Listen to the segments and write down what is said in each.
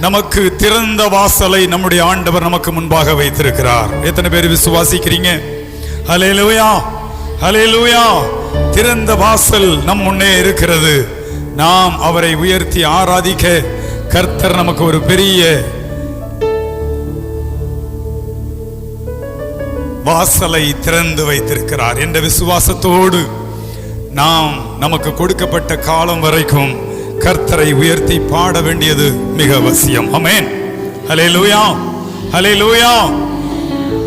நமக்கு திறந்த வாசலை நம்முடைய ஆண்டவர் நமக்கு முன்பாக வைத்திருக்கிறார். எத்தனை பேர் விசுவாசிக்கிறீங்க? ஹல்லேலூயா, ஹல்லேலூயா. திறந்த வாசல் நம் முன்னே இருக்கிறது. நாம் அவரை உயர்த்தி ஆராதிக்க கர்த்தர் நமக்கு ஒரு பெரிய வாசலை திறந்து வைத்திருக்கிறார் என்ற விசுவாசத்தோடு நாம் நமக்கு கொடுக்கப்பட்ட காலம் வரைக்கும் கர்த்தரை உயர்த்தி பாட வேண்டியது மிக அவசியம். ஆமென். ஹல்லேலூயா, ஹல்லேலூயா.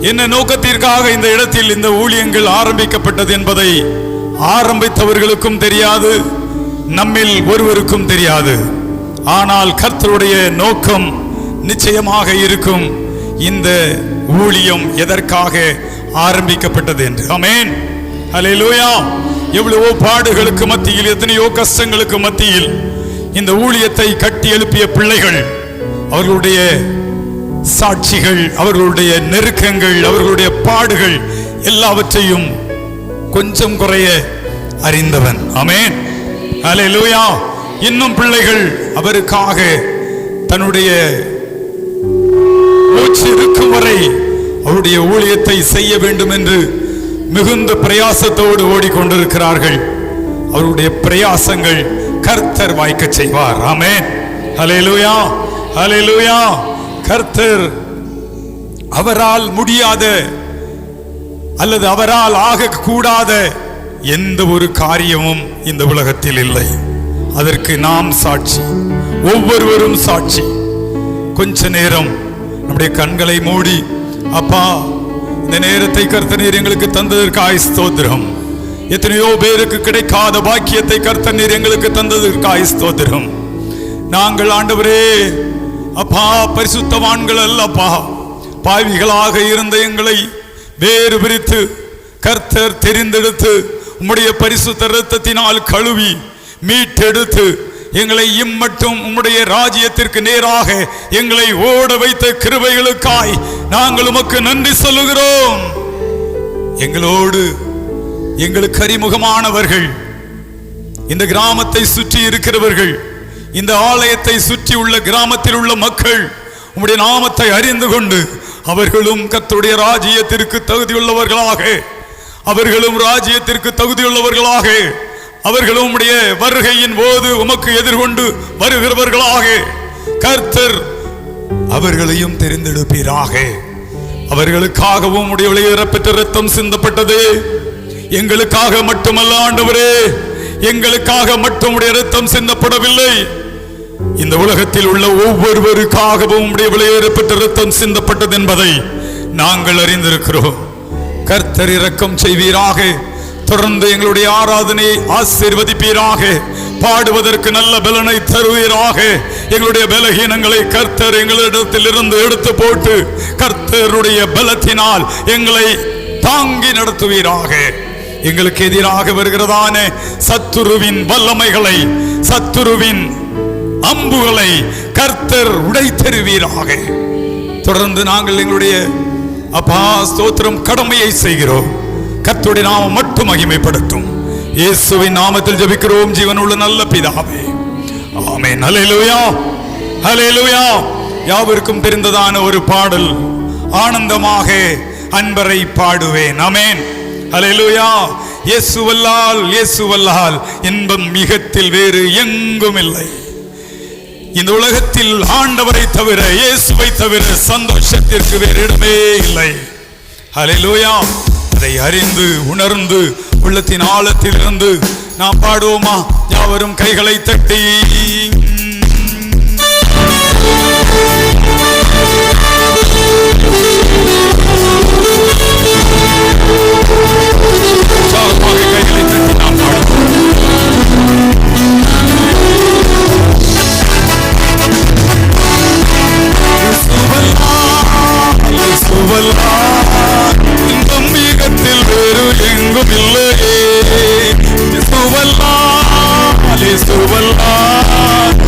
என்ன நோக்கத்திற்காக இந்த இடத்தில் இந்த ஊழியங்கள் ஆரம்பிக்கப்பட்டது என்பதை ஆரம்பித்தவர்களுக்கும் தெரியாது, நம்மில் ஒருவருக்கும் தெரியாது. ஆனால் கர்த்தருடைய நோக்கம் நிச்சயமாக இருக்கும். இந்த ஊழியம் எதற்காக ஆரம்பிக்கப்பட்டது என்று. ஆமென், ஹல்லேலூயா. எவ்வளவோ பாடுகளுக்கு மத்தியில், எத்தனையோ கஷ்டங்களுக்கு மத்தியில் இந்த ஊழியத்தை கட்டி எழுப்பிய பிள்ளைகள், அவர்களுடைய சாட்சிகள், அவர்களுடைய நெருக்கங்கள், அவர்களுடைய பாடுகள் எல்லாவற்றையும் கொஞ்சம் குறைய அறிந்தவன். ஆமென், ஹல்லேலூயா. இன்னும் பிள்ளைகள் அவருக்காக தன்னுடைய மூச்சு இருக்கும் வரை அவருடைய ஊழியத்தை செய்ய வேண்டும் என்று மிகுந்த பிரயாசத்தோடு ஓடிக்கொண்டிருக்கிறார்கள். அவருடைய பிரயாசங்கள் கர்த்தர் வாய்க்க செய்வார். ஆமென், ஹல்லேலூயா, ஹல்லேலூயா. கர்த்தர் அவரால் முடியாத அல்லது அவரால் ஆகக்கூடாத எந்த ஒரு காரியமும் இந்த உலகத்தில் இல்லை. அதற்கு நாம் சாட்சி, ஒவ்வொருவரும் சாட்சி. கொஞ்ச நேரம் நம்முடைய கண்களை மூடி, அப்பா, இந்த நேரத்தை கர்த்தர் எங்களுக்கு தந்ததற்காய் ஸ்தோத்திரம். எத்தனையோ பேருக்கு கிடைக்காத பாக்கியத்தை கர்த்தர் எங்களுக்கு தந்ததற்காய் ஸ்தோத்திரம். நாங்கள் ஆண்டவரே அப்பா பரிசுத்தவான்கள் அல்லப்பா, பாவிகளாக இருந்த எங்களை வேறு பிரித்து கர்த்தர் தெரிந்தெடுத்து உம்முடைய பரிசுத்த இரத்தத்தினால் கழுவி மீட்டெடுத்து எங்களை இம்மட்டும் உம்முடைய ராஜ்யத்திற்கு நேராக எங்களை ஓட வைத்த கிருபைகளுக்காய் நாங்கள் உமக்கு நன்றி சொல்லுகிறோம். எங்களோடு எங்களுக்கு அறிமுகமானவர்கள், இந்த கிராமத்தை சுற்றி இருக்கிறவர்கள், இந்த ஆலயத்தை சுற்றி உள்ள கிராமத்தில் உள்ள மக்கள் உம்முடைய நாமத்தை அறிந்து கொண்டு அவர்களும் கர்த்தருடைய ராஜ்யத்திற்கு தகுதியுள்ளவர்களாக, அவர்களும் ராஜ்யத்திற்கு தகுதியுள்ளவர்களாக, அவர்களும் உம்முடைய வருகையின் போது உமக்கு எதிர்கொண்டு வருகிறவர்களாக கர்த்தர் அவர்களையும் தெரிந்தெடுப்பீராக. அவர்களுக்காகவும் உடைய விலையேறப்பெற்ற இரத்தம் சிந்தப்பட்டது. எங்களுக்காக மட்டுமல்ல ஆண்டவரே, எங்களுக்காக மட்டும் உடைய இரத்தம் சிந்தப்படவில்லை, இந்த உலகத்தில் உள்ள ஒவ்வொருவருக்காகவும் உடைய விலையேறப்பெற்ற இரத்தம் சிந்தப்பட்டது என்பதை நாங்கள் அறிந்திருக்கிறோம். கர்த்தர் இரக்கம் செய்வீராக. தொடர்ந்து எங்களுடைய ஆராதனை ஆசீர்வதிப்பீராக. பாடுவதற்கு நல்ல பலனை தருவீராக. எங்களுடைய பலகீனங்களை கர்த்தர் எங்களிடத்தில் இருந்து எடுத்து போட்டு கர்த்தருடைய பலத்தினால் எங்களை தாங்கி நடத்துவீராக. எங்களுக்கு எதிராக வருகிறதான சத்துருவின் வல்லமைகளை, சத்துருவின் அம்புகளை கர்த்தர் உடைத்தெறிவீராக. தொடர்ந்து நாங்கள் எங்களுடைய அப்பா ஸ்தோத்திரம் கடமையை செய்கிறோம். கர்த்தருடைய நாமம் மட்டும் மகிமைப்படட்டும். இயேசுவின் நாமத்தில் ஜெபிக்கிறோம் ஜீவனுள்ள நல்ல பிதாவே, ஆமென். ஹல்லேலூயா, ஹல்லேலூயா. யாவருக்கும் தெரிந்ததான ஒரு பாடல், ஆனந்தமாக அன்பரை பாடுவேன். ஆமென், ஹல்லேலூயா. இயேசுவல்லால், இயேசுவல்லால் இன்பம் மிகத்தில் வேறு எங்கும் இல்லை. இந்த உலகத்தில் ஆண்டவரை தவிர, இயேசுவை தவிர சந்தோஷத்திற்கு வேறு இடமே இல்லை. ஹல்லேலூயா. அதை அறிந்து உணர்ந்து உள்ளத்தின் ஆழத்தில் இருந்து நாம் பாடுவோமா? யாவரும் கைகளை தட்டி கைகளை தட்டி நாம் பாடுவோம். இன்பம் மிகத்தில் வேறு எங்கும் இல்லையே. இயேசுவல்லால், இயேசுவல்லால்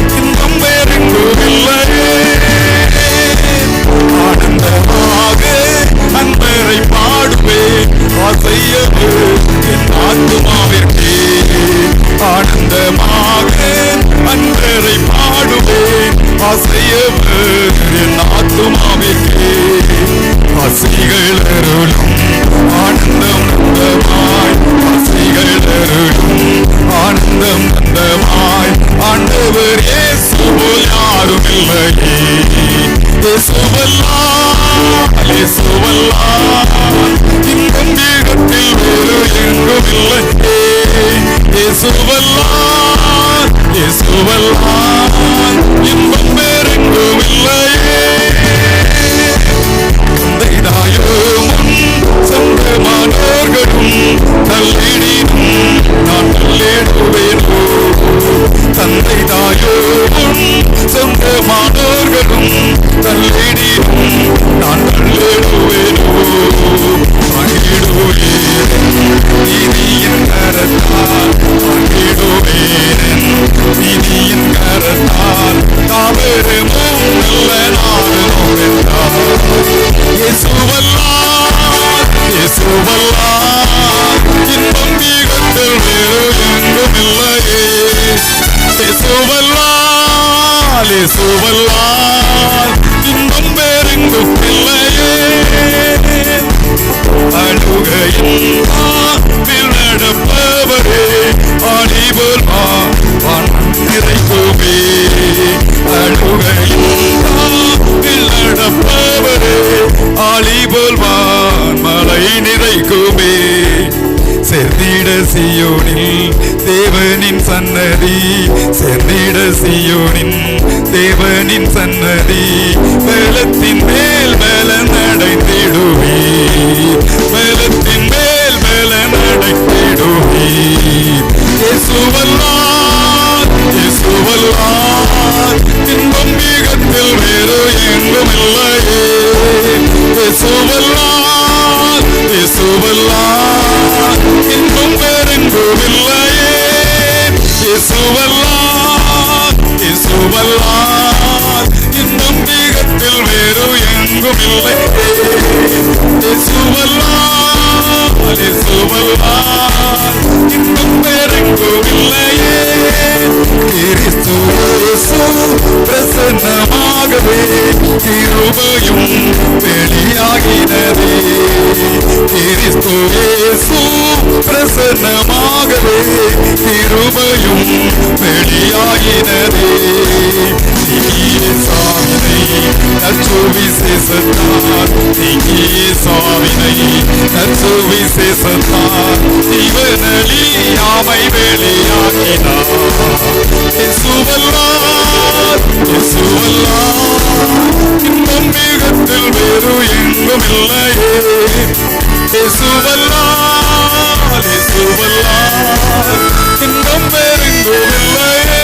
இல்லையே. இயேசுவல்லால் இன்பம் வேகத்தில் வேறு எங்கும் இல்லையே. இயேசுவல்லால் இன்பம் வேறெங்கும் இல்லையே. தந்தைதாயோ முன் சொந்தமானோர்களும் தள்ளிடினும் நான் தள்ளிடுவேனோ. தந்தைதாயோ முன் சொந்தமானோர்களும் தள்ளிடினும் நான் தள்ளிடுவேனோ. பங்கிடுவேன் நீதியின் கரத்தால், பங்கிடுவேன் நீதியின் கரத்தால், தாவரமும் நல்ல நாடும் என்றார். இயேசுவல்லால் இன்பம் மிகத்தில் வேறு எங்கும் இல்லையே. இயேசுவல்லால் இன்பம் வேறெங்கும் இல்லையே. அழுகையின் நடப்பவரே ஆடிபோல் நிறைக்குமே. அழுகையின் நடப்பவரே ஆளிபோல் மலை நிறைக்குமே. சேர்ந்திட சியோனில் தேவனின் சன்னதி, சேர்ந்திட சியோனின் தேவனின் சன்னதி. பலத்தின் மேல் பலன் அடைந்திடுவே, பலத்தின் மேல் பலன் அடைந்திடுவே. இயேசுவல்லால் இன்பம் மிகத்தில் வேறு எங்கும் இல்லையே. இயேசுவல்லால் இன்பம் வேறெங்கும் இல்லையே. இயேசுவல்லால் இன்பம் மிகத்தில் வேறு எங்கும் இல்லையே. இயேசுவல்லால் இன்பம் வேறெங்கும் இல்லையே. கிறிஸ்து இயேசு பிரசன்னமாகவே கிருபையும் வெளியாகினதே. கிறிஸ்து இயேசு பிரசன்னமாகவே கிருபையும் வெளியாகினதே. சாவினை நற்சுவிசேஷத்தார், சாவினை நற்சுவிசேஷத்தார் ஜீவனளியாமை வெளியாகினார். இயேசுவல்லால் இன்பம் மிகத்தில் வேறு எங்கும் இல்லையே. இயேசுவல்லால் இன்பம் வேறெங்கும் இல்லையே.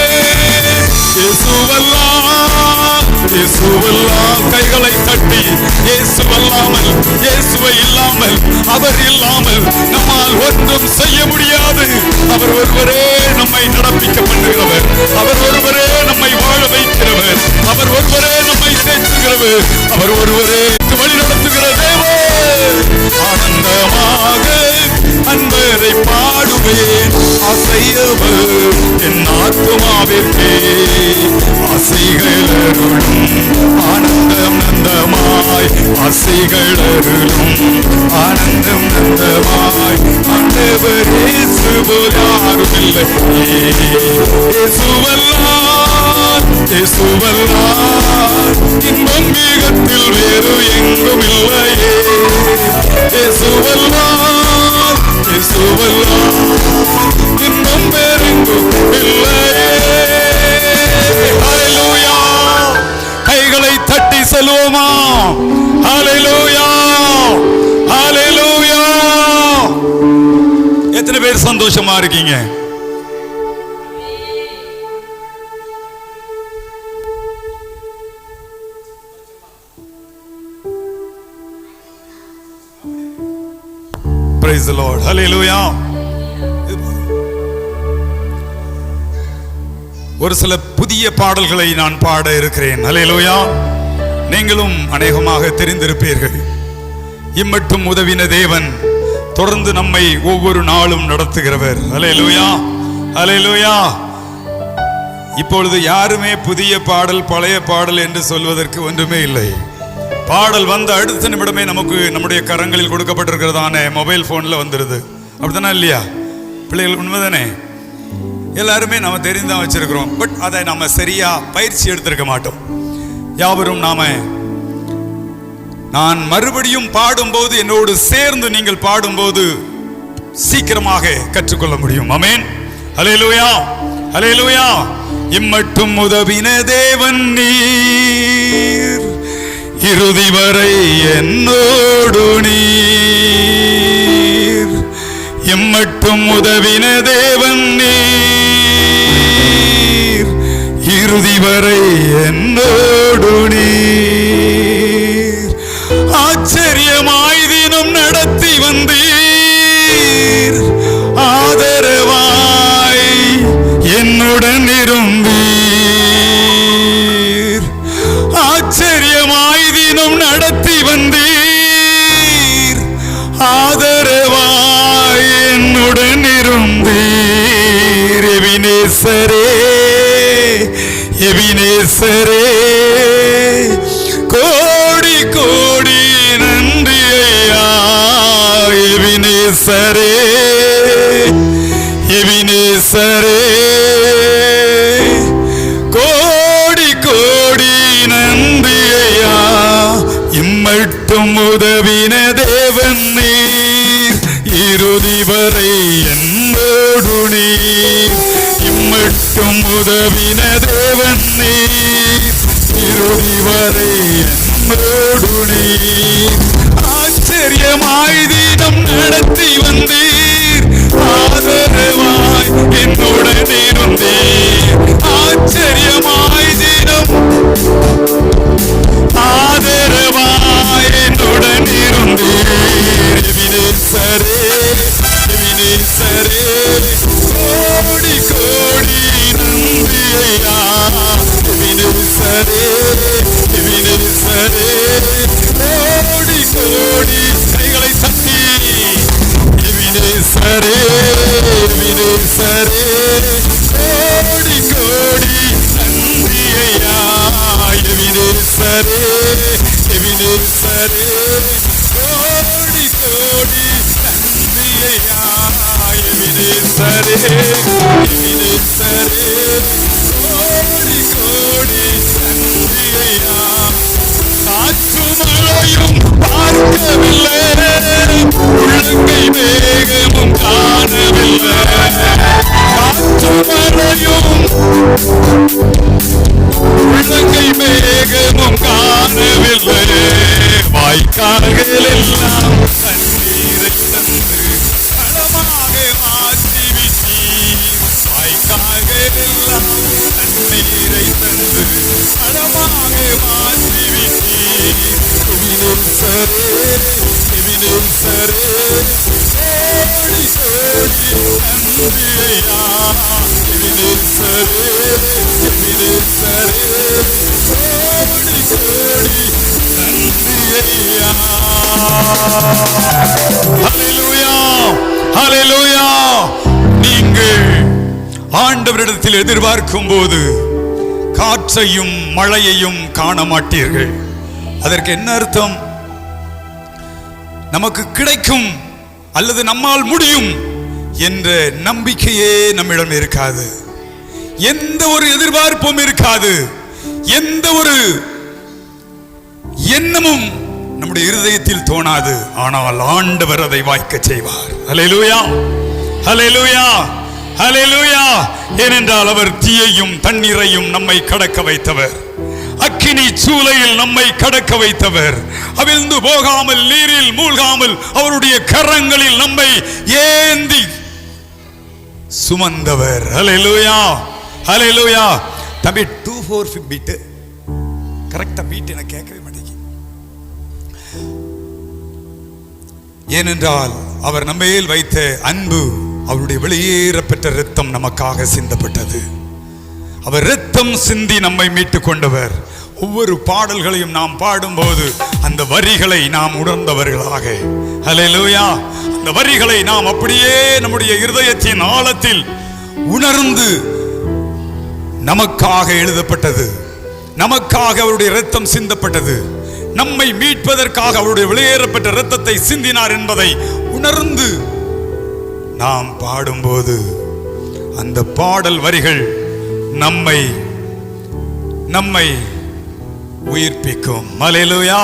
இயேசுவல்லால் கைகளை தட்டி இயேசுவல்லாமல், இயேசுவை இல்லாமல், அவர் இல்லாமல் நம்மால் ஒன்றும் செய்ய முடியாது. அவர் ஒருவரே நம்மை நடப்பிக்க பண்ணுகிறவர், அவர் ஒருவரே நம்மை வாழ வைக்கிறவர், அவர் ஒருவரே நம்மை சேர்த்துகிறவர், அவர் ஒருவரே வழி நடத்துகிற தேவன். ஆனந்தமாக அன்பரை பாடுவேன், அசையவர் என் ஆத்துமாவிற்கே. ஆசைகளருளும் ஆனந்தம் நந்தமாய், ஆசைகளருளும் ஆனந்தம் நந்தமாய். ஆண்டவர் இயேசு போல் யாரும் இல்லை. இயேசுவல்லால் இன்பம் மிகத்தில் வேறு எங்கும் இல்லையே. இயேசுவல்லால் இன்பம் வேறெங்கும் இல்லையே. ஹல்லேலூயா. கைகளை தட்டி சொல்லுவோமா? ஹல்லேலூயா, ஹல்லேலூயா. எத்தனை பேர் சந்தோஷமா இருக்கீங்க? Praise the Lord. Hallelujah. ஒரு சில புதிய பாடல்களை நான் பாட இருக்கிறேன். ஹல்லேலூயா. நீங்களும் அநேகமாக தெரிந்திருப்பீர்கள். இம்மட்டும் உதவின தேவன் தொடர்ந்து நம்மை ஒவ்வொரு நாளும் நடத்துகிறவர். ஹல்லேலூயா, ஹல்லேலூயா. இப்பொழுது யாருமே புதிய பாடல் பழைய பாடல் என்று சொல்வதற்கு ஒன்றுமே இல்லை. பாடல் வந்த அடுத்த நிமிடமே நமக்கு நம்முடைய கரங்களில் கொடுக்கப்பட்டிருக்கிறதான மொபைல் போன்ல வந்துடுது. அப்படித்தானே இல்லையா பிள்ளைகள்? உண்மைதானே? எல்லாருமே நம்ம தெரிந்தான் வச்சிருக்கிறோம். பட் அதை நம்ம சரியா பயிற்சி எடுத்திருக்க மாட்டோம். யாவரும் நான் மறுபடியும் பாடும்போது என்னோடு சேர்ந்து நீங்கள் பாடும்போது சீக்கிரமாக கற்றுக்கொள்ள முடியும். ஆமென். அல்லேலூயா, அல்லேலூயா. இம்மட்டும் உதவின தேவன் நீர், இறுதி வரை என்னோடு நீர். இம்மட்டும் உதவின தேவன் நீர், இறுதி வரை என்னோடு நீர். ஆச்சரியமாய் தினம் நடத்தி வந்தீர், ஆதரவாய் என்னுடன் இருந்தீர். ஆச்சரியமாய் தினம் நடத்தி வந்தீர், ஆதரவாய் என்னுடன் இருந்தீர். எபினேசரே, எபினேசரே, கோடி கோடி நன்றி ஐயா. எபினேசரே, எபினேசரே, கோடி கோடி நன்றி ஐயா. இம்மட்டும் உதவின தேவன் நீர், இறுதி வரை என்னோடு நீர். இம்மட்டும் உதவின தேவன் நீர், இறுதி வரை என்னோடு நீர். ஆச்சரியமாய் தினம் நடத்தி வந்தீர், ஆதரவாய் என்னுடன் இருந்தீர். ஆச்சரியமாய் தினம் ஆதரவாய் என்னுடன் இருந்தீர். எபினேசரே, எபினேசரே, கோடி கோடி நன்றி ஐயா. எபினேசரே, எபினேசரே, கோடி கோடி. கைகளை தட்டி எபினேசரே, எபினேசரே, கோடி கோடி நன்றி ஐயா. எபினேசரே, எபினேசரே, கோடி கோடி நன்றி ஐயா. எபினேசரே, எபினேசரே, கோடி கோடி நன்றி ஐயா. காற்றும் மழையும் பார்க்கவில்லை, உள்ளங்கை வேகமும் காணவில்லை. காற்றும் மழையும் உள்ளங்கை வேகமும் காணவில்லை. வாய்க்கால்கள் எல்லாம் தண்ணீரை தந்து களமாக மாற்றிவிட்டீர். வாய்க்கால்கள் எல்லாம் தண்ணீரை தந்து களமாக மாற்றிவிட்டீர். எபினேசரே, எபினேசரே, கோடி கோடி நன்றி ஐயா. எபினேசரே, எபினேசரே, கோடி கோடி நன்றி ஐயா. ஹல்லேலூயா, ஹல்லேலூயா. நீங்கள் ஆண்டவரிடத்தில் எதிர்பார்க்கும் போது காற்றையும் மழையையும் காண மாட்டீர்கள். அதற்கு என்ன அர்த்தம்? நமக்கு கிடைக்கும் அல்லது நம்மால் முடியும் என்ற நம்பிக்கையே நம்மிடம் இருக்காது. எந்த ஒரு எதிர்பார்ப்பும் இருக்காது. எந்த ஒரு எண்ணமும் நம்முடைய இருதயத்தில் தோணாது. ஆனால் ஆண்டவர் அதை வாய்க்க செய்வார். அல்லேலூயா, அல்லேலூயா, அல்லேலூயா. ஏனென்றால் அவர் தீயையும் தண்ணீரையும் நம்மை கடக்க வைத்தவர். அக்கினி சூளையில் நம்மை கடக்க வைத்தவர். அவிழ்ந்து போகாமல் நீரில் மூழ்காமல் அவருடைய கரங்களில் நம்மை ஏந்தி சுமந்தவர். அல்லேலூயா, அல்லேலூயா. தம்பி 2/4 பீட் கரெக்டா பீட் எனக்கு கேட்கவே மாட்டேங்குது. ஏனென்றால் அவர் நம்மையில் வைத்த அன்பு, அவருடைய வெளியேறப்பெற்ற இரத்தம் நமக்காக சிந்தப்பட்டது. அவர் இரத்தம் சிந்தி நம்மை மீட்டு கொண்டவர். ஒவ்வொரு பாடல்களையும் நாம் பாடும்போது அந்த வரிகளை நாம் உணர்ந்தவர்களாக, அல்லேலூயா, அந்த வரிகளை நாம் அப்படியே நம்முடைய இருதயத்தின் ஆழத்தில் உணர்ந்து, நமக்காக எழுதப்பட்டது, நமக்காக அவருடைய இரத்தம் சிந்தப்பட்டது, நம்மை மீட்பதற்காக அவருடைய வெளியேறப்பட்ட இரத்தத்தை சிந்தினார் என்பதை உணர்ந்து நாம் பாடும்போது அந்த பாடல் வரிகள் நம்மை உயிர்ப்பிக்கும். அல்லேலூயா.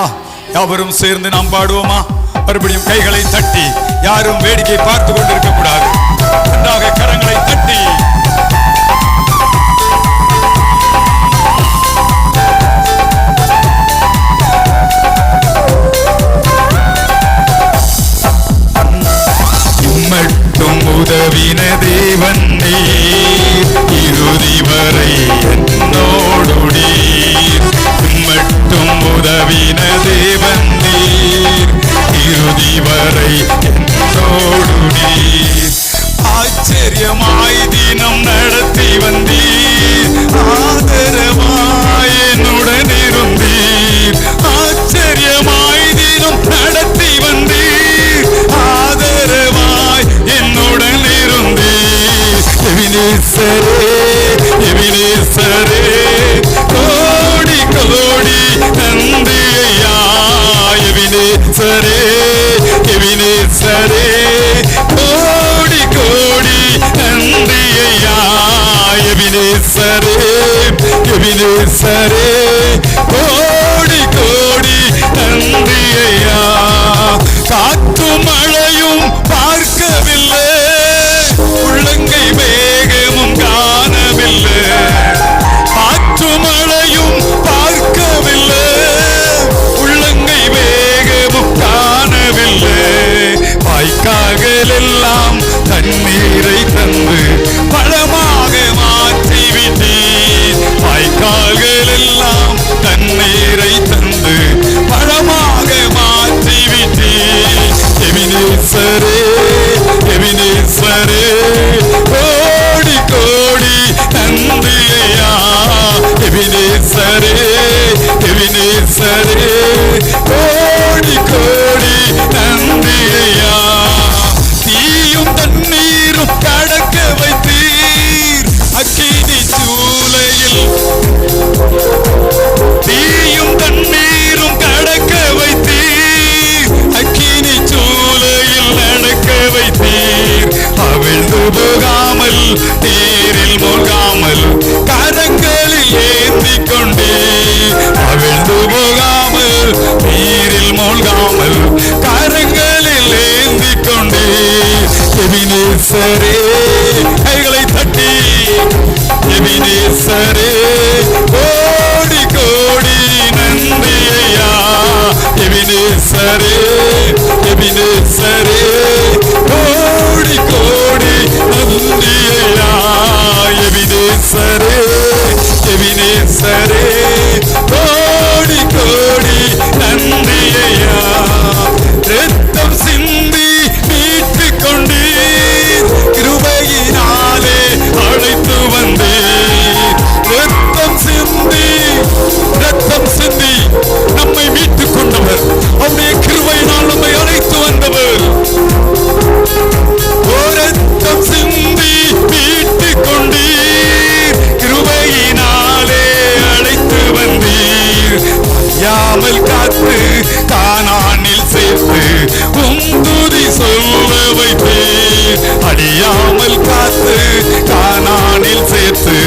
யாவரும் சேர்ந்து நாம் பாடுவோமா? மறுபடியும் கைகளை தட்டி, யாரும் வேடிக்கை பார்த்து கொண்டிருக்க கூடாது. நன்றாக கரங்களை தட்டி மட்டும் உதவின தேவன் நீர், இறுதி வரை என்னோடு நீர். மட்டும் உதவின தேவன் நீர், இறுதி வரை என்னோடு நீர். ஆச்சரியமாய் தினம் நடத்தி வந்தீர், ஆதரவாய் என்னுடன் இருந்தீர். ஆச்சரியமாய் தினம் நடத்தி வந்தீர், ஆதரவாய் என்னுடன் இருந்தீர். எபினேசரே, எபினேசரே, கோடி கோடி நன்றி ஐயா. எபினேசரே, எபினேசரே, கோடி கோடி நன்றி ஐயா. எபினேசரே, எபினேசரே, கோடி கோடி நன்றி ஐயா. காற்றும் மழையும் பார்க்கவில்லை, உள்ளங்கை வேகமும் காணவில்லை. காற்று மழையும் பார்க்கவில்லை, உள்ளங்கை வேகமும் காணவில்லை. வாய்க்கால்கள் எல்லாம் தண்ணீரை தந்து பழமாக மாற்றிவிட்டீர். வாய்க்கால்கள் எல்லாம் தண்ணீரை தந்து பழமாக மாற்றிவிட்டீர். எபினேசரே, எபினேசரே, கோடி கோடி நன்றி ஐயா. எபினேசரே, எபினேசரே, கோடி கோடி நன்றி ஐயா. தீயும் தண்ணீரும் கடக்க வைத்தீர், அக்கினி சூளையில். தீயும் தண்ணீரும் கடக்க வைத்தீர், அக்கினி சூளையில் நடக்க வைத்தீர். அவிழ்ந்து போகாமல், நீரில் மூழ்காமல், கரங்களில் ஏந்தி கொண்டீர். அவிழ்ந்து போகாமல், நீரில் மூழ்காமல், கரங்களில் ஏந்தி கொண்டீர். எபினேசரே, கைகளை தட்டி, எபினேசரே, கோடி கோடி நன்றி ஐயா. எபினேசரே, எபினேசரே, கோடி கோடி நன்றி ஐயா. எபினேசரே, எபினேசரே, கோடி கோடி நன்றி ஐயா. ரத்தம் சிந்தி மீட்டுக் கொண்டீர், கிருபையினாலே அழைத்து வந்தீர். ரத்தம் சிந்தி, ரத்தம் சிந்தி நம்மை மீட்டுக் கொண்டவர், அவருடைய கிருபையினால் நம்மை அழைத்து வந்தவர். ரத்தம் சிந்தி மீட்டுக் கொண்டீர், கிருபையினாலே அழைத்து வந்தீர். அறியாமல் காத்து கானானில் சேர்த்து உந்துதி சொல்ல வைத்தீர். அடியாமல் காத்து கானானில் சேர்த்து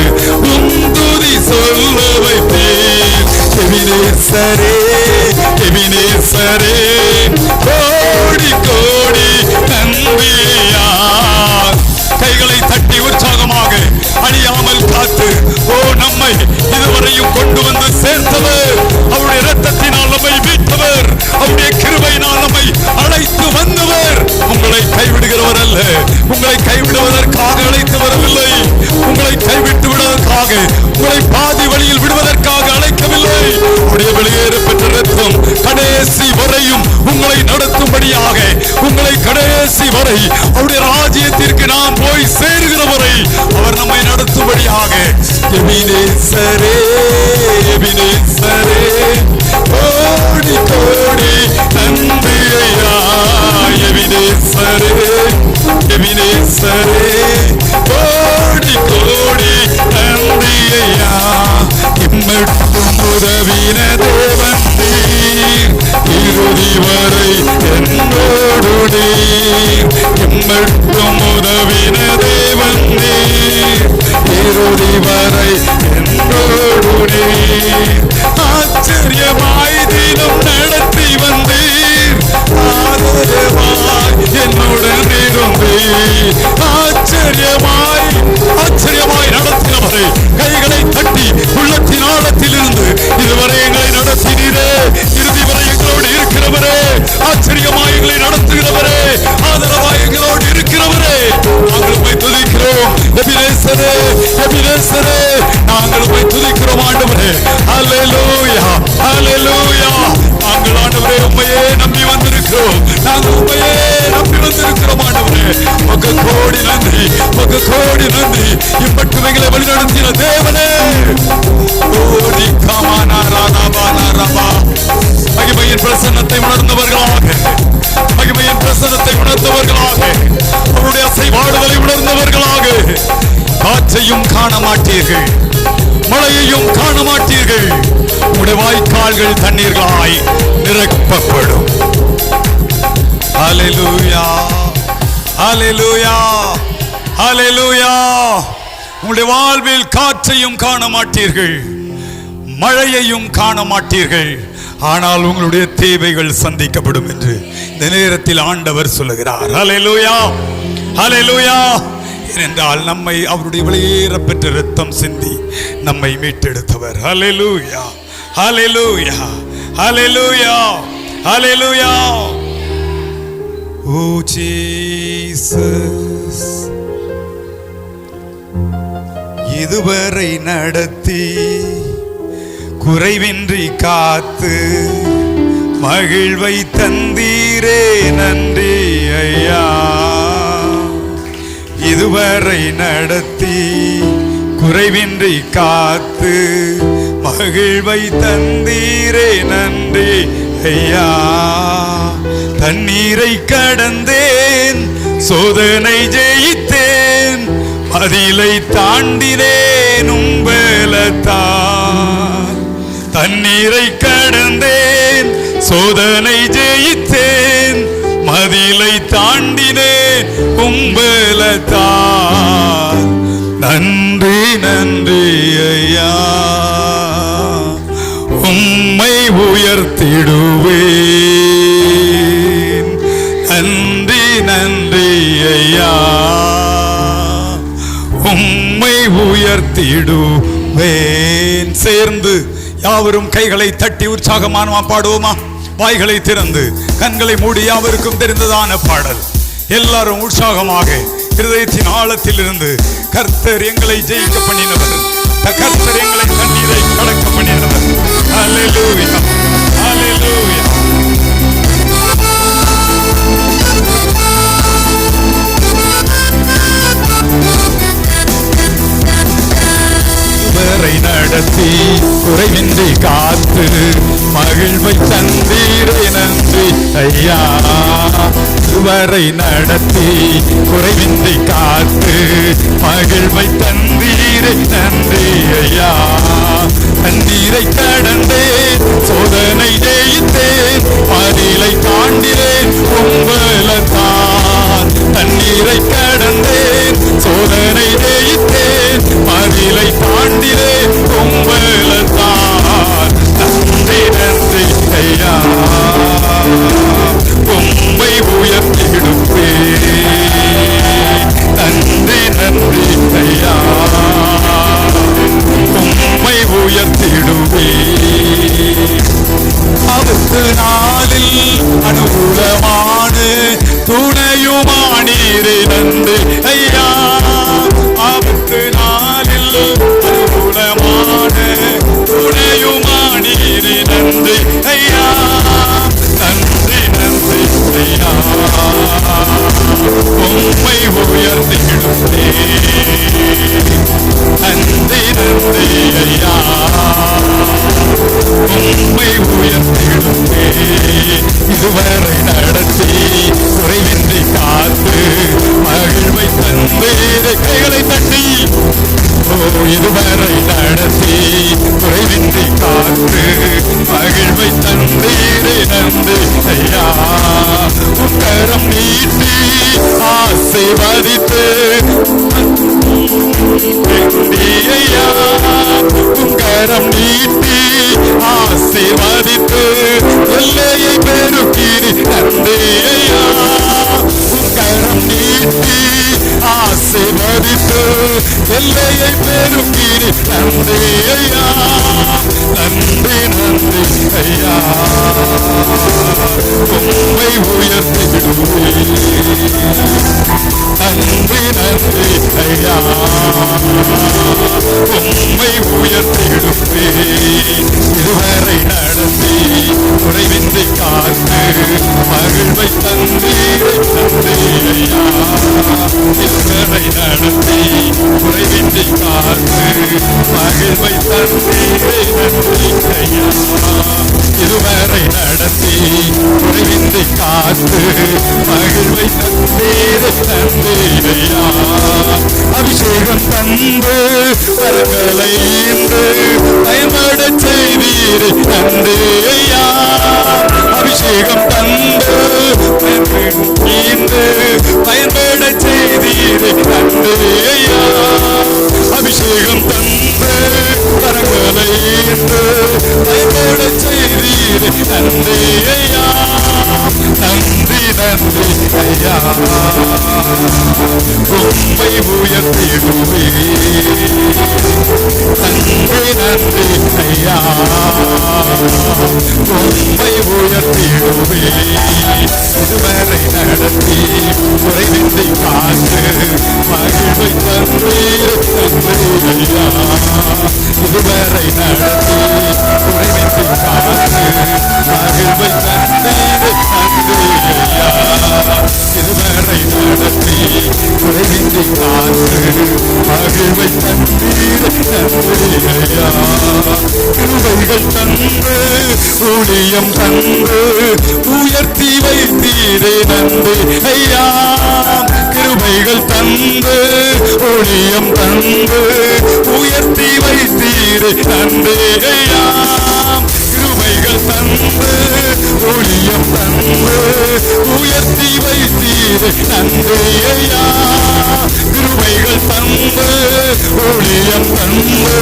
உந்துதி சொல்ல வைத்தீர். எபினேசரே, எபினேசரே, கோடி கோடி நன்றி ஐயா. கைகளை தட்டி உற்சாகமாக அழியாமல் காத்து, ஓ நம்மை இதுவரையும் கொண்டு வந்து சேர்த்தவர், அவருடைய இரத்தத்தினால் நம்மை மீட்டவர், அவருடைய கிருபையினால் நம்மை அழைத்து வந்தவர். உங்களை கைவிடுகிறவர் அல்ல, உங்களை கைவிடுவதற்காக அழைத்து வரவில்லை. உங்களை கைவிட்டு விடுவதற்காக, உங்களை பாதி வழியில் விடுவதற்காக அழைக்கவில்லை. உடைய வெளியேற பெற்ற இரத்தம் கடைசி வரையும் உங்களை நடத்தும்படியாக, உங்களை கடைசி வரை அவருடைய ராஜ்யத்திற்கு நாம் போய் சேருகிற வரை அவர் நம்மை நடத்தும்படியாக. எபினேசரே, எபினேசரே, கோடி கோடி நன்றி ஐயா. எபினேசரே, எபினேசரே, கோடி கோடி நன்றி ஐயா. இம்மட்டும் உதவின தேவன் நீர், இறுதி வரை என்னோடு நீர். இம்மட்டும் உதவின தேவன் நீர், இறுதி வரை என்னோடு நீர். ஆச்சரிய ஹல்லேலூயா ஹல்லேலூயா. நாங்கள் ஆண்டவரே உம்மையே நம்பி வந்திருக்கிறோம். நாங்கள் உம்மையே நம்பி வந்திருக்கிறோம் ஆண்டவரே. உமக்கு கோடி நன்றி, உமக்கு கோடி நன்றி. இம்மட்டும் எங்களை வழிநடத்தின தேவனே. ஓடி காமானா ராதாபானா ரபா. மகிமையின் பிரசன்னத்தை உணர்ந்தவர்களாக, மகிமையின் பிரசன்னத்தை உணர்ந்தவர்களாக, அவருடைய அசைவாடுதலை உணர்ந்தவர்களாக. காற்றையும் காண மாட்டீர்கள், மழையையும் காண மாட்டீர்கள். உடைய வாய்க்கால்கள் தண்ணீர்களாய் நிரப்பப்படும். ஹல்லேலூயா ஹல்லேலூயா ஹல்லேலூயா. உங்களுடைய வாழ்வில் காற்றையும் காண மாட்டீர்கள், மழையையும் காண மாட்டீர்கள். ஆனால் உங்களுடைய தேவைகள் சந்திக்கப்படும் என்று இந்த நேரத்தில் ஆண்டவர் சொல்லுகிறார். ஹல்லேலூயா ஹல்லேலூயா. ஏனென்றால் நம்மை அவருடைய விலையேற பெற்ற இரத்தம் சிந்தி நம்மை மீட்டெடுத்தவர். ஹல்லேலூயா ஹல்லேலூயா ஹல்லேலூயா ஹல்லேலூயா. ஓ ஜீசஸ், இதுவரை நடத்தி குறைவின்றி காத்து மகிழ்வை தந்தீரே நன்றி ஐயா. இதுவரை நடத்தி குறைவின்றி காத்து மகிழ்வை தந்தீரே நன்றி ஐயா. தண்ணீரை கடந்தேன், சோதனை ஜெயித்தேன், அதிலை தாண்டினேன் உம்பலத்தான். தண்ணீரை கடந்தேன், சோதனை ஜெயித்தேன், மதிலை தாண்டினேன் உம்பலத்தான். நன்றி நன்றி ஐயா, உம்மை உயர்த்திடுவேன். நன்றி நன்றி ஐயா, உம்மை உயர்த்திடுவேன். சேர்ந்து யாவரும் கைகளை தட்டி உற்சாகமானமா பாடுவோமா? வாய்களை திறந்து கண்களை மூடி யாவருக்கும் தெரிந்ததான பாடல் எல்லாரும் உற்சாகமாக இருதயத்தின் ஆழத்தில் இருந்து கர்த்தர் எங்களை ஜெயிக்க பண்ணினவர், கர்த்தர் எங்களை தண்ணீரை கடக்க பண்ணினவர். ஹல்லேலூயா ஹல்லேலூயா. நடத்தி குறைவின்றி காத்து மகிழ்வை தந்தீரே நன்றி ஐயா. இதுவரை நடத்தி குறைவின்றி காத்து மகிழ்வை தந்தீரே நன்றி ஐயா. தண்ணீரை கடந்தேன், சோதனை ஜெயித்தேன், மதிலை தாண்டினேன் உம்பலத்தான். தண்ணீரை கடந்தேன், சோதனை ஜெயித்தேன், மதிலை தாண்டினேன் உம்பலத்தான். நன்றி நன்றி ஐயா, உம்மை உயர்த்திடுவேன். நன்றி நன்றி ஐயா, உம்மை உயர்த்திடுவேன். ஆபத்து நாளில் அனுகூலமான துணையுமானீரே நன்றி ஐயா. ஆபத்து நாளில் அனுகூலமான துணையுமானீரே நன்றி ஐயா. நன்றி நன்றி ஐயா, உம்மை உயர்த்திடுவேன். நன்றி நன்றி ஐயா, உம்மை உயர்த்திடுவேன். இதுவரை நடத்தி குறைவின்றி காத்து மகிழ்வை தந்தீரே. கைகளை தட்டி இதுவரை நடத்தி குறைவின்றி காத்து மகிழ்வை தந்தீரே நன்றி ஐயா. உக்கரம் நீட்டி ஆசீர்வதித்து ஐயா, உக்கரம் நீட்டி ஆசீர்வதித்து எல்லையை பெருக்கீரி நன்றி ஐயா. உக்கரம் நீட்டி ஆசீர்வதித்து எல்லையை பெருக்கீரி நன்றி ஐயா. நன்றி நன்றி ஐயா, உம்மை உயர்த்திடுவேன். நன்றி நன்றி ஐயா, உம்மை உயர்த்திடுவேன். இதுவரை நடத்தி குறைவின்றி காத்து மகிழ்வை தந்தீரே நன்றி ஐயா. இதுவரை நடத்தி குறைவின்றி காத்து மகிழ்வை தந்தீரே நன்றி ஐயா. இதுவரை நடத்தி குறைவின்றி காத்து மகிழ்வை தந்தீரே நன்றி ஐயா. அபிஷேகம் தந்து வரங்களை இன்று பயன்பட செய்தீரே நன்றி ஐயா. அபிஷேகம் தந்து இன்று பயன்பட செய்தீரே நன்றி ஐயா. அபிஷேகம் தந்து வரங்களை இன்று பயன்பட செய்தீரே நன்றி ஐயா. நன்றி நன்றி ஐயா, உம்மை உயர்த்திடுவேன். நன்றி நன்றி ஐயா, உம்மை உயர்த்திடுவேன். இதுவரை நடத்தி குறைவின்றி காத்து மகிழ்வை தந்தீர் நன்றி ஐயா. இதுவரை நடத்தி குறைவின்றி காத்து மகிழ்வை தந்தீர் நன்றி ஐயா. இதுவரை நடத்தி குறைவின்றி காத்து மகிழ்வை தந்தீர் நன்றி ஐயா. கிருபைகள் தந்து ஊழியம் தந்து உயர்த்தி வைத்தீரே நன்றி ஐயா. கிருபைகள் தந்து ஊழியம் தந்து உயர்த்தி வைத்தீரே நன்றி ஐயா. கிருபைகள் தந்து ஊழியம் தந்து உயர்த்தி வைத்தீரே நன்றி ஐயா. கிருபைகள் தந்து ஊழியம் தந்து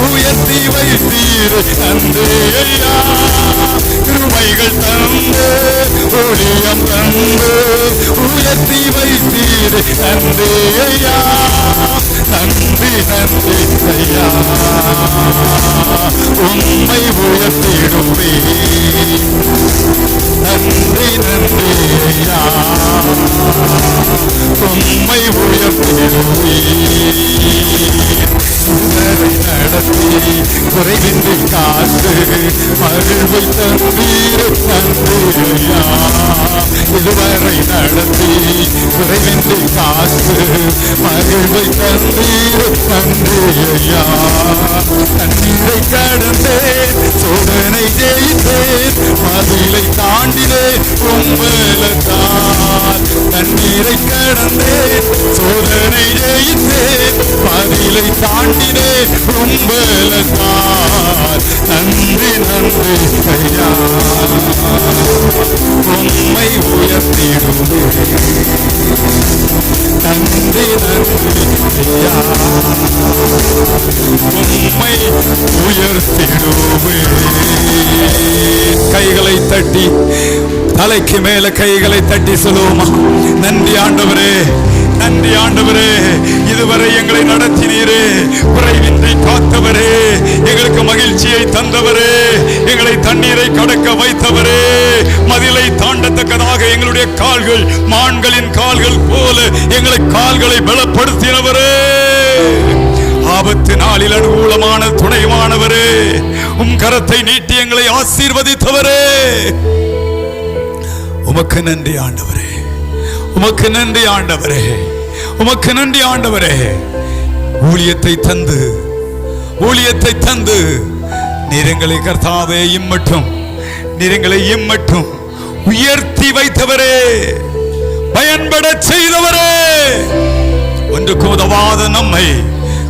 உயர்த்தி வைத்தீரே நன்றி ஐயா. கிருபைகள் தந்து ஊழியம் தந்து உயர்த்தி வைத்தீரே நன்றி ஐயா. நன்றி நன்றி ஐயா, உம்மை உயர்த்திடுவேன். நன்றி நன்றி ஐயா, உம்மை உயர்த்திடுவேன். இதுவரை நடத்தி குறைவின்றி காத்து மகிழ்வை தந்தீர் நன்றி ஐயா. இதுவரை நடத்தி குறைவின்றி காத்து மகிழ்வை தந்தீர் நன்றி ஐயா. தண்ணீரை கடந்தேன், சோதனை ஜெயித்தேன், மதிலை தாண்டினேன் உம்பலத்தால். தண்ணீரை கடந்தேன், சோதனை ஜெயித்தேன், மதிலை தாண்டினேன் உம்பலத்தால். நன்றி நன்றி ஐயா, உம்மை உயர்த்திடுவேன். நன்றி நன்றி ஐயா, உம்மை உயர்த்திடுவேன். கைகளை தட்டி தலைக்கு மேல கைகளை தட்டி சொல்லுவோமா? நன்றி ஆண்டவரே, நன்றி ஆண்டவரே. இதுவரை எங்களை நடத்தினீரே, குறைவின்றி காத்தவரே, எங்களுக்கு மகிழ்ச்சியை தந்தவரே, எங்களை தண்ணீரை கடக்க வைத்தவரே, மதிலை தாண்டத்தக்கதாக எங்களுடைய கால்கள் மான்களின் கால்கள் போல எங்களை கால்களை பலப்படுத்தினவரே, ஆபத்து நாளில் அனுகூலமான துணைவானவரே, உம் கரத்தை நீட்டி எங்களை ஆசீர்வதித்தவரே, உமக்கு நன்றி ஆண்டவரே, உமக்கு நன்றி ஆண்டவரே, உமக்கு நன்றி ஆண்டவரே. ஊழியத்தை தந்து நீர் எங்களை கர்த்தாவே இம்மட்டும் உயர்த்தி வைத்தவரே, பயன்பட செய்தவரே, ஒன்றுக்கு உதவாத நம்மை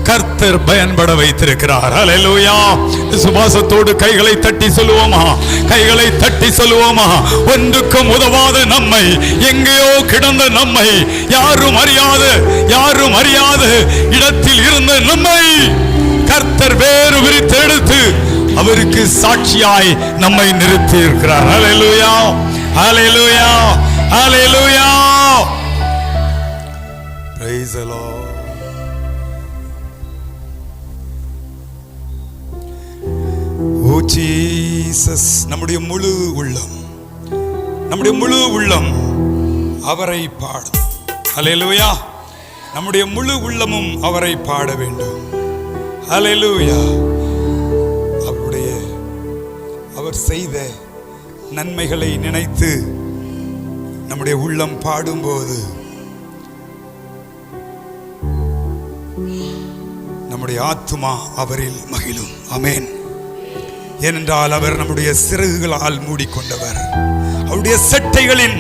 கர்த்தர் பயன்பட வைத்திருக்கிறார். ஹல்லேலூயா. விசுவாசத்தோடு கைகளை தட்டி சொல்லுவோமா? கைகளை தட்டி சொல்லுவோமா? ஒன்றுக்கும் உதவாத நம்மை, எங்கேயோ கிடந்த நம்மை, யாரும் அறியாத இடத்தில் இருந்த நம்மை கர்த்தர் வேறு பிரித்து எடுத்து அவருக்கு சாட்சியாய் நம்மை நிறுத்தி இருக்கிறார். ஹல்லேலூயா, ஹல்லேலூயா, ஹல்லேலூயா. Praise the Lord. Oh Jesus, நம்முடைய முழு உள்ளம் அவரை பாடும். ஹல்லேலூயா. நம்முடைய முழு உள்ளமும் அவரை பாட வேண்டும். ஹல்லேலூயா. அவர் செய்த நன்மைகளை நினைத்து நம்முடைய உள்ளம் பாடும்போது நம்முடைய ஆத்துமா அவரில் மகிழும். ஆமென். ஏனென்றால் அவர் நம்முடைய சிறகுகளால் மூடிக்கொண்டவர், அவருடைய செட்டைகளின்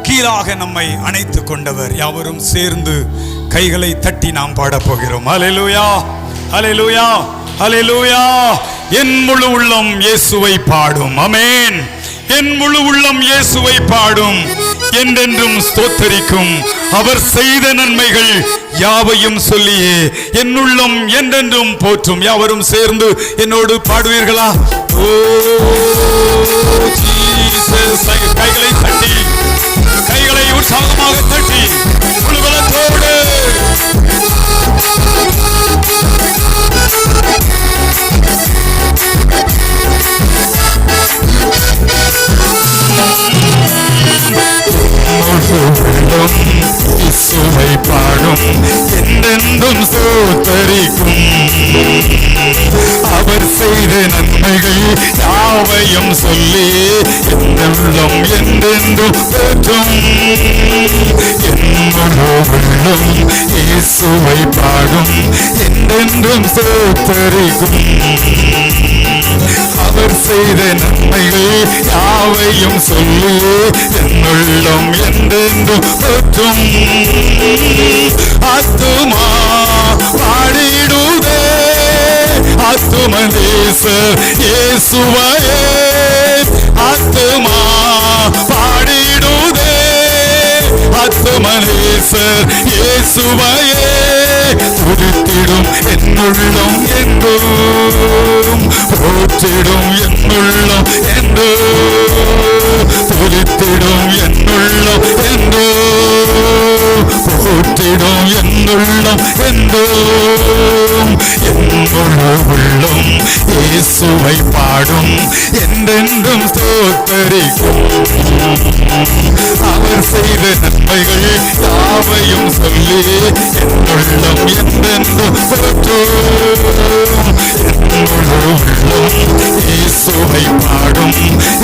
கீழாக நம்மை அணைத்துக் கொண்டவர். யாவரும் சேர்ந்து கைகளை தட்டி நாம் பாடப் போகிறோம். ஹல்லேலூயா, ஹல்லேலூயா, ஹல்லேலூயா. என் முழு உள்ளம் இயேசுவை பாடும். ஆமென். என் முழு உள்ளம் இயேசுவை பாடும், என்றென்றும் ஸ்தோத்தரிக்கும். அவர் செய்த நன்மைகள் யாவையும் சொல்லியே என் உள்ளம் என்றென்றும் போற்றும். யாவரும் சேர்ந்து என்னோடு பாடுவீர்களா? ஓ ஜீசஸ். கைகளை தட்டி, கைகளை உற்சாகமாக தட்டி முழுவலத்தோடு இயேசுவை பாடும், என்றென்றும் ஸ்தோத்தரிக்கும். அவர் செய்த நன்மைகள் யாவையும் சொல்லி என் உள்ளம் என்றென்றும் போற்றும். என் முழு உள்ளம் இயேசுவை பாடும், என்றென்றும் ஸ்தோத்தரிக்கும். அவர் செய்த நன்மைகள் யாவையும் சொல்லி என் உள்ளம் என்றென்றும் போற்றும். ஆத்துமா பாடிடுதே ஆத்துமநேசர் இயேசுவையே. ஆத்துமா பாடிடுதே ஆத்துமநேசர் இயேசுவையே. துதித்திடும் என் உள்ளம் என்றும், போற்றிடும் என் உள்ளம் என்றும். துதித்திடும் என் உள்ளம் என்றும், போற்றிடும் என் உள்ளம் என்றும். என் முழு உள்ளம் இயேசுவை பாடும், என்றென்றும் ஸ்தோத்தரிக்கும். அவர் செய்த நன்மைகள் யாவையும் சொல்லி என் உள்ளம் என்றென்றும் போற்றும். என் முழு உள்ளம் இயேசுவை பாடும்,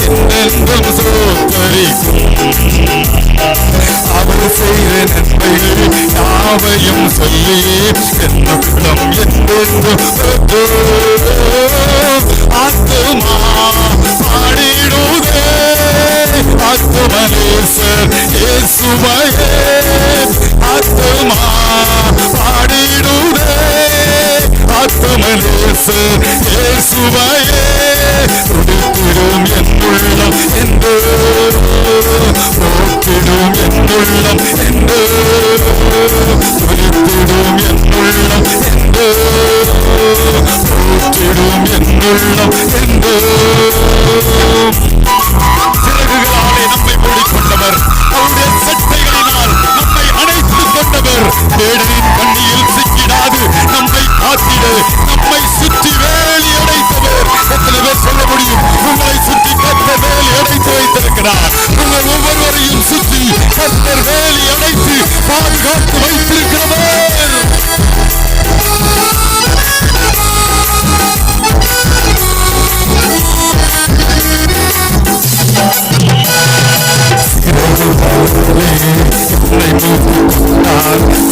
என்றென்றும் ஸ்தோத்தரிக்கும். அவர் செய்த நன்மைகள் யாவையும் சொல்லி என் உள்ளம் என்றென்றும் போற்றும். ஆத்துமா பாடிடுதே ஆத்துமநேசர் இயேசுவையே. ஆத்துமா பாடிடுதே ஆத்துமநேசர் இயேசுவையே. துதித்திடும் என் உள்ளம் என்றும், போற்றிடும் என் உள்ளம் என்றும். துதித்திடும் என் உள்ளம் என்றும், போற்றிடும் என் உள்ளம் என்றும். சிறகுகளாலே நம்மை மூடிக்கொண்டவர், அவருடைய சட்டைகளினால் நம்மை அணைத்துக் கொண்டவர். தேடலின் கண்ணியில் சிக்கிடாது நம்மை காத்திட நம்மை சுற்றி வேலி அடைத்தவர். எத்தனை பேர் சொல்ல முடியும்? உங்களை சுற்றி கர்த்தர் வேலி அடைத்து வைத்திருக்கிறார். உங்கள் ஒவ்வொருவரையும் சுற்றி கர்த்தர் வேலி அடைத்து பாதுகாத்து வைத்திருக்கிறவர்.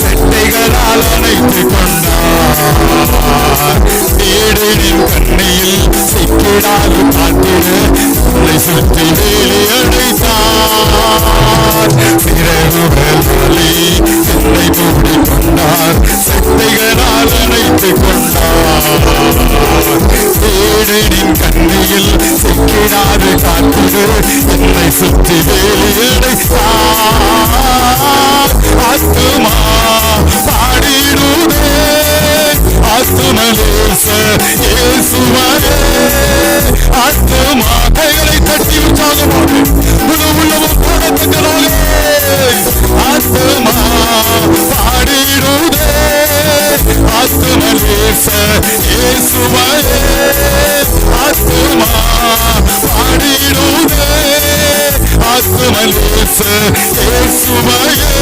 செட்டைகளால் அணைத்துக் கொண்டார். தேடலின் கண்ணியில் சிக்கிடாது காத்திட உன்னை சுற்றி வேலி அடைத்தார். சிறகுகளாலே என்னை மூடிக்கொண்டார், செட்டைகளால் அணைத்துக் கொண்டார். தேடலின் கண்ணியில் சிக்கிடாது காத்திட என்னை சுற்றி வேலி அடைத்தார். ஆத்துமா பாடிடுதே ஆத்துமநேசர் இயேசுவையே. ஆத்துமா கைகளை தட்டி உற்சாகமாக முழு உள்ளமும் பாடத்தக்கதாக. ஆத்துமா பாடிடுதே ஆத்துமநேசர் இயேசுவையே. ஆத்துமா பாடிடுதே ஆத்துமநேசர் இயேசுவையே.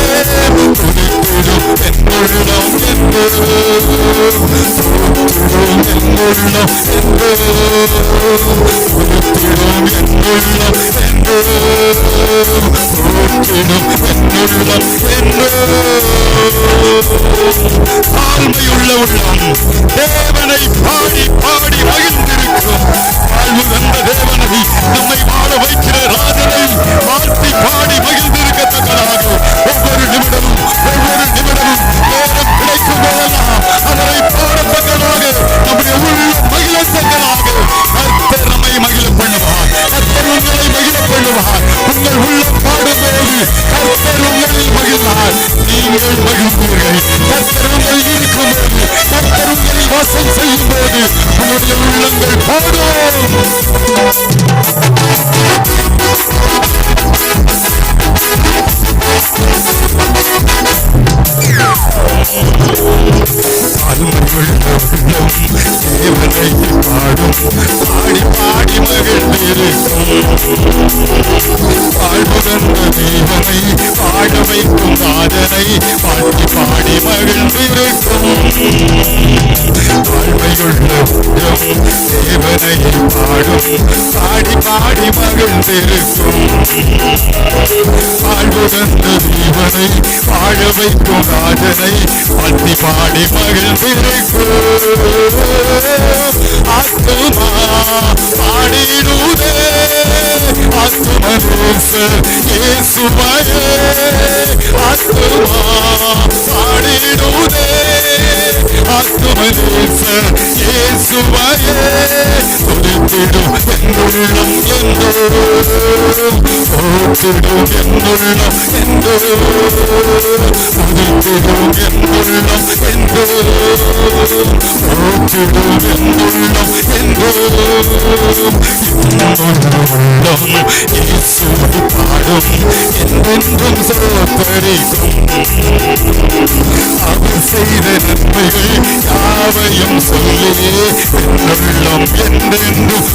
உதித்திடும் என்னுள்ளம் என்றோ, ஊற்றிடும் என்னுள்ளம் என்றோ. தாழ்மையுள்ள உள்ளம் தேவனை பாடி பாடி மகிழ்ந்திருக்கும். வாழ்வு தந்த தேவனை, நம்மை வாழ வைக்கிற ராஜனை வாழ்த்தி பாடி மகிழ்ந்திருக்கத்தக்கதாக ஒவ்வொரு நிமிடமும் நேரம் கிடைக்கும் போதெல்லாம் அவரை பாடத்தக்கதாக நம்முடைய உள்ளம் மகிழத்தக்கதாக கர்த்தர் நம்மை மகிழ பண்ணுவார். கர்த்தர் உங்களை மகிழ பண்ணுவார். உங்கள் உள்ளம் பாடும்போது கர்த்தர் உங்களில் மகிழ்ந்தார். நீங்கள் மகிழ்ந்தீர்கள். கர்த்தர் உங்கள் இருக்கும்போது, கர்த்தர் உங்களை வாசம் செய்யும் போது உங்களுடைய உள்ளங்கள் பாடும். தேவனை பாடும், பாடி பாடி மகிழ்ந்திருக்கும். வாழ்வுகந்த தேவனை பாட வைக்கும் ராஜனை பாடி பாடி மகிழ்ந்திருக்கும். வாழ்வையுள்ள தேவனை பாடும், பாடி பாடி மகிழ்ந்திருக்கும். வாழ்வுகந்த தேவனை வாழ வைக்கும் ராஜனை பாடி பாடி மகிழ்ந்திருக்கும். ஆத்துமா பாடிடுதே, ஆத்துமனேசர் இயேசுவையே. ஆத்துமா பாடிடுதே, ஆத்துமனேசர் இயேசுவையே. துதித்திடும் என்னுள்ளம் என்றோ, ஓட்டிடும் என்னுள்ளம் என்றோ, துதித்திடும் என்னுள்ளம் என்றோ, ஓட்டிடும் என்னுள்ளம் என்றோ. உள்ளம் இயேசுவை பாடும், என்றென்றும் சோத்தரிக்கும். அவர் செய்த நன்மைகள் யாவையும் சொல்லி என்னுள்ளம் என்றென்றும்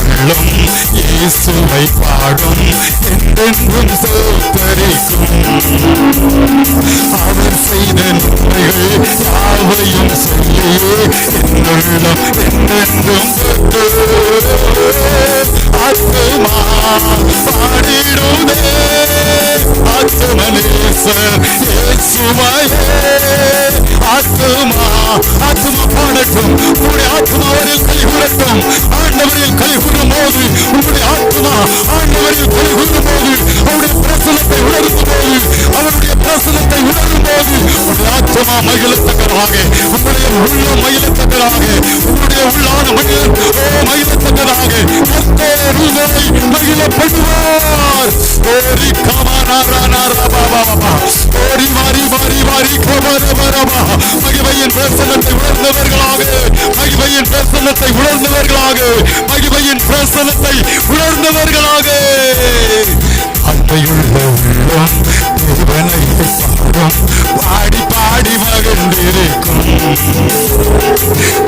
உள்ளம் இயேசுவை பாடும், என்றென்றும் சோத்தரிக்கும். அவர் செய்த நன்மைகள் யாவையும் சொல்லி என்னுள்ளம் என்றென்றும் ஆத்துமா பாடிடுதே, ஆத்துமனேசர் இயேசுவையே. ஆத்துமா பாடட்டும். உங்களுடைய ஆத்மாவரில் கைகூறட்டும். ஆண்டவரில் கைகூறும் போது, உங்களுடைய ஆத்மா ஆண்டவரில் கைகூறும் போது, அவருடைய பிரசனத்தை உணரும் போது, அவருடைய பிரசனத்தை உணரும் போது உங்களுடைய ஆத்மா மகிழத்தக்கதாக, உங்களுடைய உள்ளம் மகிழத்தக்கதாக, உங்களுடைய உள்ளான மனிதன் மகிழத்தக்கதாக கர்த்தர் உங்களை மகிழப்படுவார். ஓரி கமனாரானாரபாபா, ஓரி மாறி மாறி மாறி கமரபரபா. மகிமையின் பிரசனத்தை உணர்ந்தவர்களாக, மகிமையின் பிரசனத்தை உணர்ந்தவர்களாக, மகிமையின் பிரசனத்தை உணர்ந்தவர்களாக. அன்பையுள்ள உள்ளம் தேவனை பாடும், பாடி பாடி மகிழ்ந்திருக்கும்.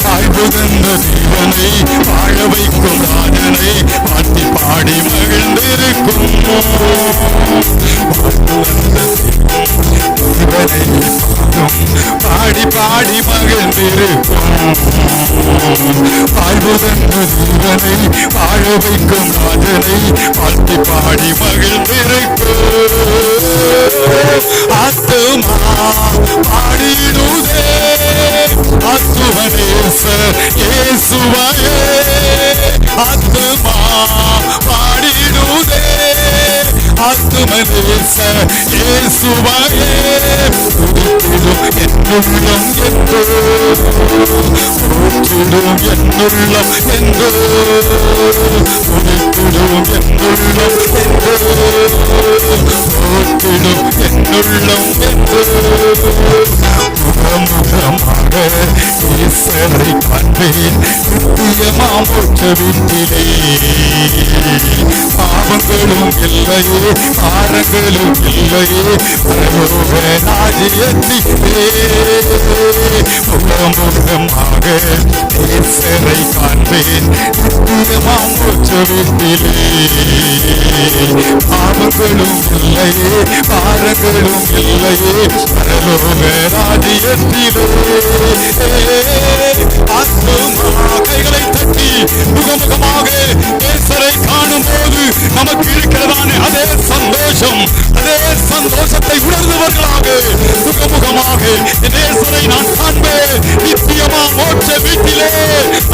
வாழ்வுதந்த தேவனை வாழ வைக்கும் ராஜனை பாடி பாடி மகிழ்ந்திருக்கும். தேவனை பாடும், பாடி பாடி மகிழ்ந்திருக்கும். வாழ்வுதந்த தேவனை வாழ வைக்கும் ராஜனை பாடி பாடி மகிழ்ந்திருக்கும். ஆத்துமா பாடிடுதே, ஆத்துமனேசர் இயேசுவையே. ஆத்துமா பாடிடுதே, ஆத்துமனேசர் இயேசுவையே. துதித்திடும் என்னுள்ளம் என்றோ, ஊற்றிடும் என்னுள்ளம் என்றோ, துதித்திடும் என்னுள்ளம் என்றோ, ஊற்றிடும் என்னுள்ளம் என்றோ. முகமுகமாக ஈசனை காண்பேன் நித்தியமாம் மோட்ச வீட்டிலே. பாவங்களும் இல்லையே, பாரங்களும் இல்லையே, பரலோக ராஜ்யத்திலே. முகமுகமாக ஈசனை காண்பேன் நித்தியமாம் மோட்ச வீட்டிலே. பாவங்களும் இல்லை, பாரங்களும் இல்லையே பரலோக ராஜ்யத்திலே. ஆத்துமா கைகளை தட்டி முகமுகமாக நேசரை காணும் போது நமக்கு இருக்கிறதானே அதே சந்தோஷம், அதே சந்தோஷத்தை உணர்ந்தவர்களாக முகமுகமாக நேசரை நான் காண்பேன் நித்தியமா மோட்ச வீட்டிலே.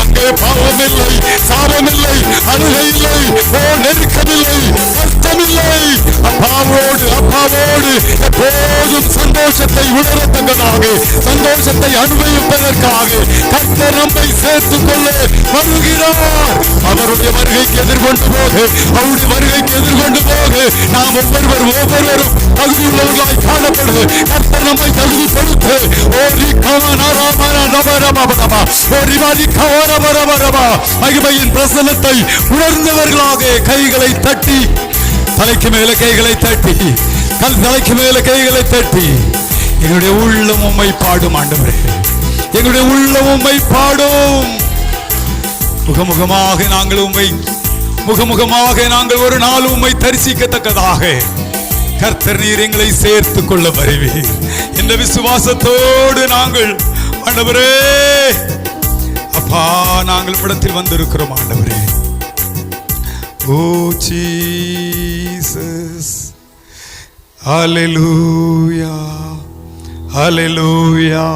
அங்கே பாவமில்லை, சாபமில்லை, அழுகை இல்லை, நெருக்கமில்லை, கஷ்டமில்லை. அப்பாவோடு எப்போதும் சந்தோஷத்தை உணரத்தக்கதாக, சந்தோஷத்தை அனுபவிப்பதற்காக கர்த்தர் நம்மை சேர்த்துக் கொள்ள வருகிறார். அவருடைய வருகைக்கு எதிர்கொண்டு போக, அவருடைய வருகைக்கு எதிர்கொண்டு போக நாம் ஒவ்வொருவரும் தகுதி உள்ளவர்களாய் காணப்படுது. கர்த்தர் நம்மை தகுதிப்படுத்து. மகிமையின் பிரசன்னத்தை உணர்ந்தவர்களாக கைகளை தட்டி, தலைக்கு மேல கைகளை தட்டி, தலைக்கு மேல கைகளை தட்டி, எங்களுடைய உள்ளம் உம்மை பாடும் ஆண்டவரே, எங்களுடைய உள்ளம் உம்மை பாடும். முகமுகமாக நாங்கள் ஒரு நாள் உம்மை தரிசிக்கத்தக்கதாக கர்த்தர் நீர் எங்களை சேர்த்துக் கொள்ள வருவீர் என்ற விசுவாசத்தோடு நாங்கள் ஆண்டவரே அப்பா நாங்கள் இடத்தில் வந்திருக்கிறோம் ஆண்டவரே. ஓ ஜீசஸ், ஹல்லேலூயா, ஹல்லேலூயா.